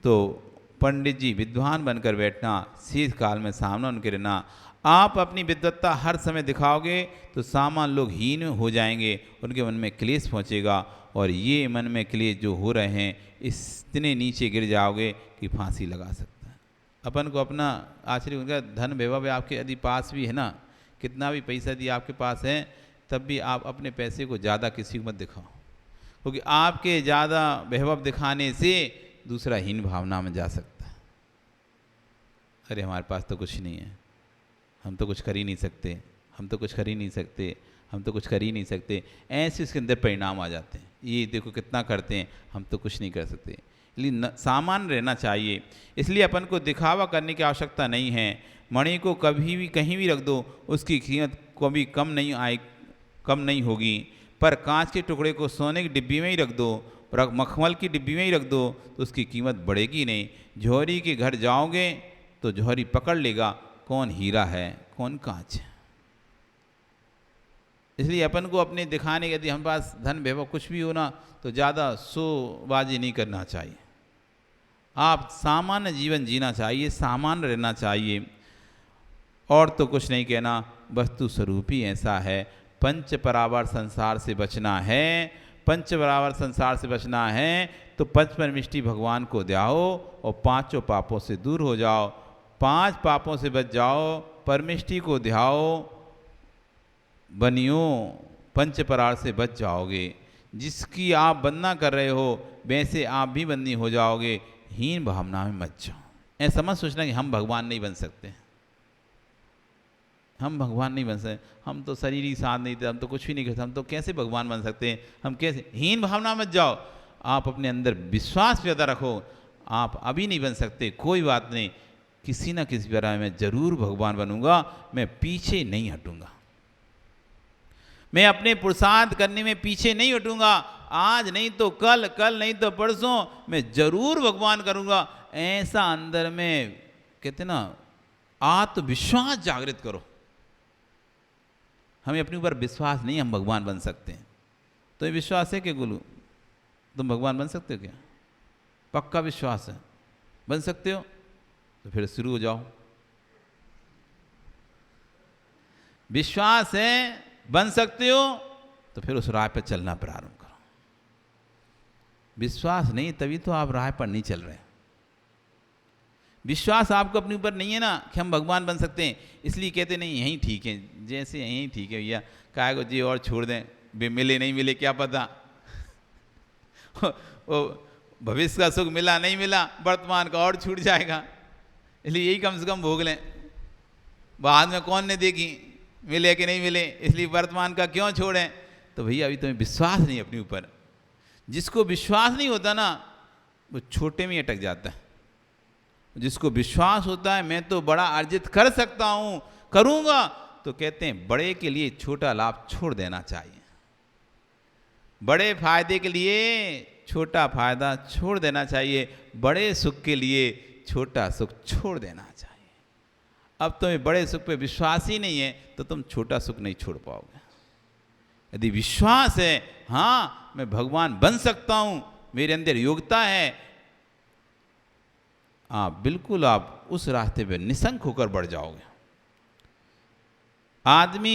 तो पंडित जी विद्वान बनकर बैठना, शीत काल में सामने उनके रहना। आप अपनी विद्वत्ता हर समय दिखाओगे तो सामान्य लोग हीन हो जाएंगे, उनके मन में क्लेश पहुँचेगा, और ये मन में क्लेश जो हो रहे हैं इतने नीचे गिर जाओगे कि फांसी लगा सकता है। अपन को अपना आश्रय, उनका धन वैभव आपके यदि पास भी है ना, कितना भी पैसा यदि आपके पास है, तब भी आप अपने पैसे को ज़्यादा किसी को मत दिखाओ, क्योंकि आपके ज़्यादा वैभव दिखाने से दूसरा हीन भावना में जा सकता है। अरे हमारे पास तो कुछ नहीं है, हम तो कुछ कर ही नहीं सकते, हम तो कुछ कर ही नहीं सकते, हम तो कुछ कर ही नहीं सकते, ऐसे इसके अंदर परिणाम आ जाते हैं। ये देखो कितना करते हैं, हम तो कुछ नहीं कर सकते। इसलिए सामान्य रहना चाहिए। इसलिए अपन को दिखावा करने की आवश्यकता नहीं है। मणि को कभी भी कहीं भी रख दो, उसकी कीमत कभी कम नहीं होगी। पर कांच के टुकड़े को सोने की डिब्बी में ही रख दो, मखमल की डिब्बी में ही रख दो, तो उसकी कीमत बढ़ेगी नहीं। जौहरी के घर जाओगे तो जौहरी पकड़ लेगा कौन हीरा है कौन कांच है। इसलिए अपन को अपने दिखाने, यदि हम पास धन वैभव कुछ भी हो ना, तो ज़्यादा शोबाजी नहीं करना चाहिए। आप सामान्य जीवन जीना चाहिए, सामान्य रहना चाहिए, और तो कुछ नहीं कहना। वस्तु स्वरूप ही ऐसा है। पंच परावर संसार से बचना है, पंच परावर संसार से बचना है तो पंच परमिष्टि भगवान को द्याओ और पांचों पापों से दूर हो जाओ। 5 पापों से बच जाओ, परमिष्टि को ध्याओ, बनियो, पंच परार से बच जाओगे। जिसकी आप वंदना कर रहे हो वैसे आप भी बंदी हो जाओगे। हीन भावना में मत जाओ। ऐसा मत सोचना कि हम भगवान नहीं बन सकते, हम भगवान नहीं बन सकते, हम तो शरीर ही साथ नहीं थे, हम तो कुछ भी नहीं करते, हम तो कैसे भगवान बन सकते हैं, हम कैसे। हीन भावना मत जाओ। आप अपने अंदर विश्वास ज़्यादा रखो। आप अभी नहीं बन सकते, कोई बात नहीं, किसी ना किसी तरह मैं जरूर भगवान बनूंगा, मैं पीछे नहीं हटूंगा, मैं अपने पुरुषार्थ करने में पीछे नहीं हटूंगा। आज नहीं तो कल, कल नहीं तो परसों मैं जरूर भगवान करूंगा। ऐसा अंदर में कहते ना आत्मविश्वास जागृत करो। हमें अपने ऊपर विश्वास नहीं, हम भगवान बन सकते हैं। तो ये विश्वास है कि गुरु तुम भगवान बन सकते हो क्या? पक्का विश्वास है, बन सकते हो तो फिर शुरू हो जाओ। विश्वास है बन सकते हो तो फिर उस राह पर चलना प्रारंभ करो। विश्वास नहीं तभी तो आप राह पर नहीं चल रहे। विश्वास आपको अपने ऊपर नहीं है ना कि हम भगवान बन सकते हैं, इसलिए कहते नहीं यहीं ठीक है, जैसे यहीं ठीक है भैया, काय को जी और छोड़ दें, मिले नहीं मिले क्या पता। वो भविष्य का सुख मिला नहीं मिला, वर्तमान का और छूट जाएगा, इसलिए यही कम से कम भोग लें। बाद में कौन ने देखी मिले कि नहीं मिले, इसलिए वर्तमान का क्यों छोड़ें। तो भैया अभी तुम्हें विश्वास नहीं अपने ऊपर। जिसको विश्वास नहीं होता ना वो छोटे में अटक जाता है। जिसको विश्वास होता है मैं तो बड़ा अर्जित कर सकता हूँ, करूँगा, तो कहते हैं बड़े के लिए छोटा लाभ छोड़ देना चाहिए। बड़े फायदे के लिए छोटा फायदा छोड़ देना चाहिए, बड़े सुख के लिए छोटा सुख छोड़ देना चाहिए। अब तुम्हें बड़े सुख पे विश्वास ही नहीं है तो तुम छोटा सुख नहीं छोड़ पाओगे। यदि विश्वास है हाँ मैं भगवान बन सकता हूँ, मेरे अंदर योग्यता है, बिल्कुल आप उस रास्ते पे निसंक होकर बढ़ जाओगे।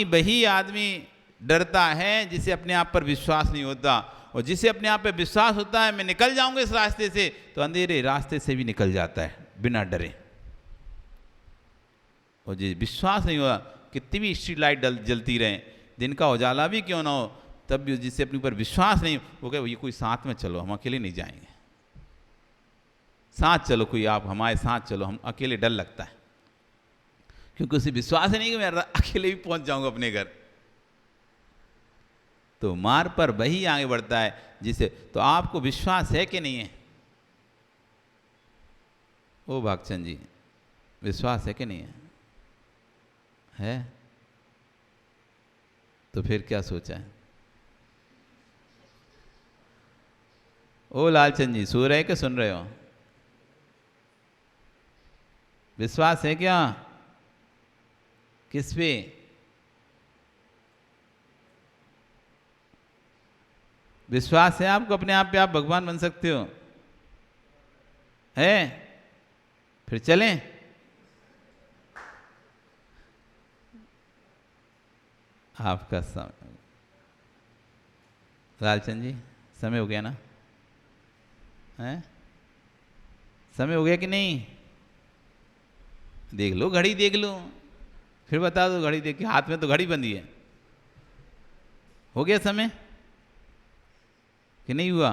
वही आदमी डरता है जिसे अपने आप पर विश्वास नहीं होता, और जिसे अपने आप पे विश्वास होता है मैं निकल जाऊंगा इस रास्ते से, तो अंधेरे रास्ते से भी निकल जाता है बिना डरे। और जो विश्वास नहीं हुआ, कितनी भी स्ट्रीट लाइट जलती रहे, दिन का उजाला भी क्यों ना हो, तब भी जिससे अपने ऊपर विश्वास नहीं, वो कहे ये कोई साथ में चलो, हम अकेले नहीं जाएंगे, साथ चलो, कोई आप हमारे साथ चलो, हम अकेले डर लगता है, क्योंकि उसे विश्वास है नहीं कि मैं अकेले भी पहुंच जाऊंगा अपने घर। तो मार्ग पर वही आगे बढ़ता है जिसे, तो आपको विश्वास है कि नहीं है? ओ भागचंद जी, विश्वास है कि नहीं है? तो फिर क्या सोचा है? ओ लालचंद जी, सो रहे कि सुन रहे हो? विश्वास है क्या? किस पे? विश्वास है आपको अपने आप पे आप भगवान बन सकते हो? है? फिर चलें? आपका समय, लालचंद जी समय हो गया ना? है? समय हो गया कि नहीं? देख लो, घड़ी देख लो, फिर बता दो। घड़ी देख के, हाथ में तो घड़ी बंधी है। हो गया समय कि नहीं हुआ?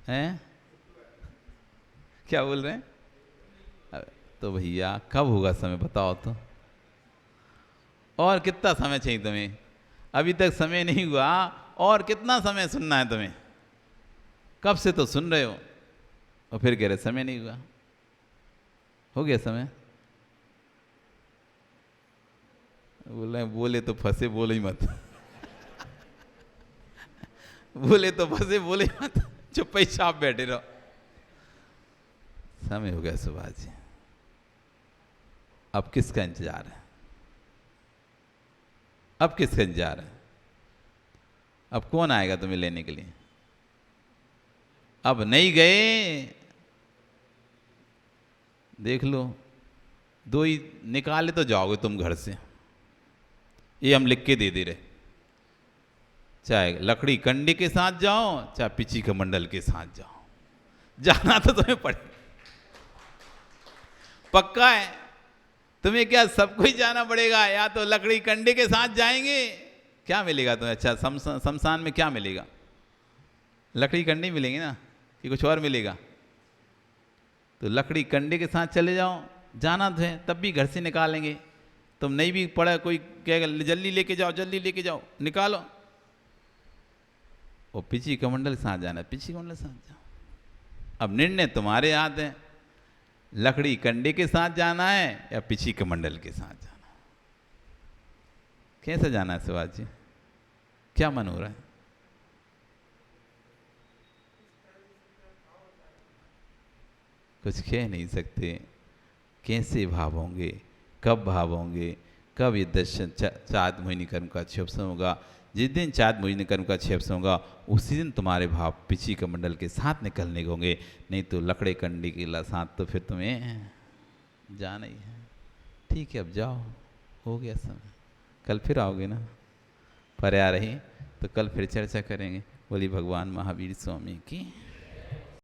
है? क्या बोल रहे हैं? तो भैया कब होगा समय बताओ तो। और कितना समय चाहिए तुम्हें? अभी तक समय नहीं हुआ, और कितना समय सुनना है तुम्हें? कब से तो सुन रहे हो और फिर कह रहे समय नहीं हुआ। हो गया समय। बोले तो फंसे, बोले ही मत। बोले तो फंसे, बोले ही मत, चुप ही छाप बैठे रहो। समय हो गया सुभाष जी। अब किसका इंतजार है? अब किसका इंतजार है? अब कौन आएगा तुम्हें लेने के लिए? अब नहीं गए, देख लो, दो ही निकाले तो जाओगे तुम घर से। ये हम लिख के दे दे रहे, चाहे लकड़ी कंडी के साथ जाओ, चाहे पिची कमंडल के साथ जाओ, जाना तो तुम्हें पड़े। पक्का है तुम्हें? क्या सबको ही जाना पड़ेगा? या तो लकड़ी कंडे के साथ जाएंगे, क्या मिलेगा तुम्हें? अच्छा, शमशान में क्या मिलेगा? लकड़ी कंडे मिलेंगे ना, कि कुछ और मिलेगा? तो लकड़ी कंडे के साथ चले जाओ, जाना तो है, तब भी घर से निकालेंगे। तुम नहीं भी पड़ा, कोई कहेगा जल्दी लेके जाओ, जल्दी लेके जाओ, निकालो। वो पिची कमंडल के साथ जाना है, पिची कमंडल के साथ जाओ। अब निर्णय तुम्हारे हाथ है, लकड़ी कंडे के साथ जाना है या पिची कमंडल के साथ जाना है। कैसे जाना है सुभाष जी? क्या मन हो रहा है? कुछ कह नहीं सकते। कैसे भाव होंगे, कब भाव होंगे, कब ये दर्शन चाँद मोहिनी कर्म का क्षेपसम होगा। जिस दिन चाँद मोहिनी कर्म का क्षेपसम होगा, उसी दिन तुम्हारे भाव पिची कमंडल के साथ निकलने होंगे। नहीं तो लकड़े कंडी के साथ तो फिर तुम्हें जाना ही है। ठीक है, अब जाओ, हो गया समय। कल फिर आओगे ना? पर आ रही तो कल फिर चर्चा करेंगे। बोली भगवान महावीर स्वामी की।